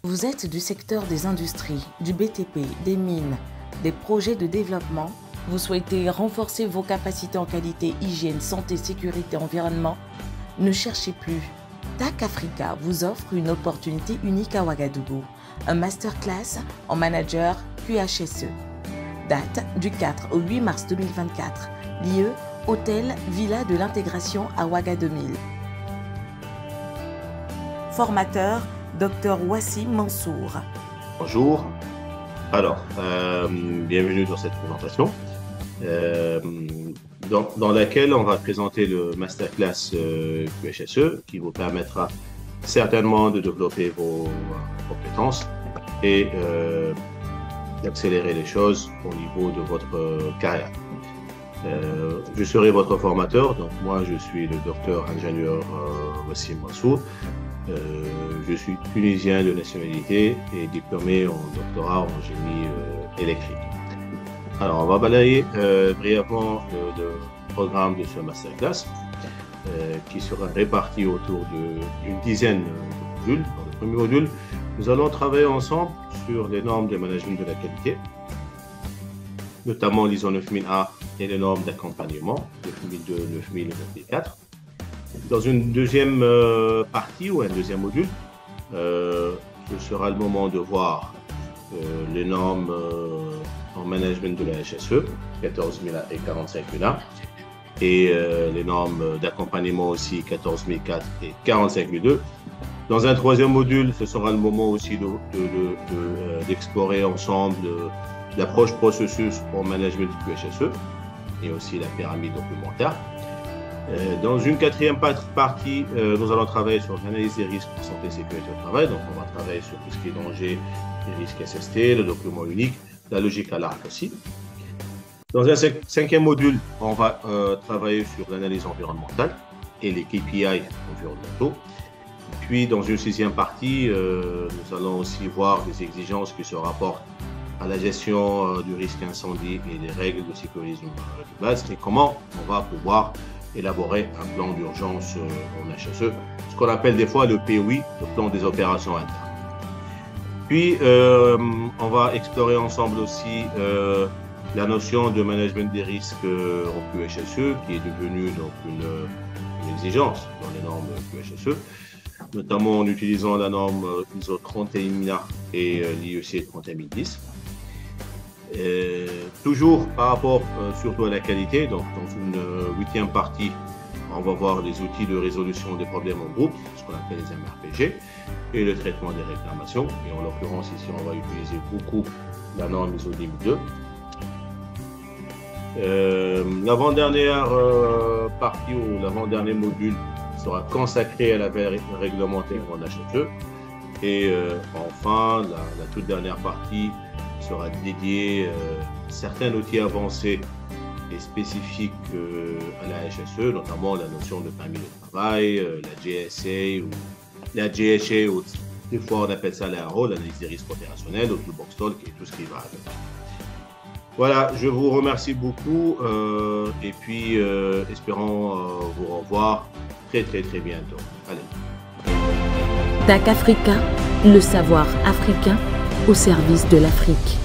Vous êtes du secteur des industries, du BTP, des mines, des projets de développement. Vous souhaitez renforcer vos capacités en qualité, hygiène, santé, sécurité, environnement. Ne cherchez plus. TAC Africa vous offre une opportunité unique à Ouagadougou. Un masterclass en manager QHSE. Date du 4 au 8 mars 2024. Lieu, hôtel Villa de l'Intégration à Ouaga 2000. Formateur, Dr Wassim Mansour. Bonjour. Alors, bienvenue dans cette présentation dans laquelle on va présenter le masterclass QHSE qui vous permettra certainement de développer vos compétences et d'accélérer les choses au niveau de votre carrière. Je serai votre formateur, donc moi je suis le docteur ingénieur Wassim Mansour. Je suis tunisien de nationalité et diplômé en doctorat en génie électrique. Alors, on va balayer brièvement le programme de ce masterclass qui sera réparti autour d'une dizaine de modules. Dans le premier module, nous allons travailler ensemble sur les normes de management de la qualité, notamment l'ISO 9001 et les normes d'accompagnement 9002, 9000 et 9004. Dans une deuxième partie ou un deuxième module, ce sera le moment de voir les normes en management de la HSE, 14001 et 45001, et les normes d'accompagnement aussi, 14004 et 45002. Dans un troisième module, ce sera le moment aussi d'explorer ensemble l'approche processus en management du QHSE et aussi la pyramide documentaire. Dans une quatrième partie, nous allons travailler sur l'analyse des risques de santé et sécurité au travail. Donc, on va travailler sur tout ce qui est danger, les risques SST, le document unique, la logique alarme aussi. Dans un cinquième module, on va travailler sur l'analyse environnementale et les KPI environnementaux. Puis, dans une sixième partie, nous allons aussi voir des exigences qui se rapportent à la gestion du risque incendie et des règles de sécurisme de base et comment on va pouvoir élaborer un plan d'urgence en HSE, ce qu'on appelle des fois le POI, le plan des opérations internes. Puis, on va explorer ensemble aussi la notion de management des risques au QHSE, qui est devenue donc une exigence dans les normes QHSE, notamment en utilisant la norme ISO 31001 et l'IEC 31010. Toujours par rapport surtout à la qualité, donc dans une huitième partie, on va voir les outils de résolution des problèmes en groupe, ce qu'on appelle les MRPG, et le traitement des réclamations. Et en l'occurrence ici, on va utiliser beaucoup la norme ISO 10002. L'avant-dernière partie ou l'avant-dernier module sera consacré à la veille réglementaire en HSE. Et enfin, la toute dernière partie sera dédiée à certains outils avancés et spécifiques à la HSE, notamment la notion de permis de travail, la GSA ou la GHA, ou des fois on appelle ça l'ARO, l'analyse des risques opérationnels, ou le box talk et tout ce qui va avec. Voilà, je vous remercie beaucoup et puis espérons vous revoir très bientôt. Allez. TAC Africa, le savoir africain au service de l'Afrique.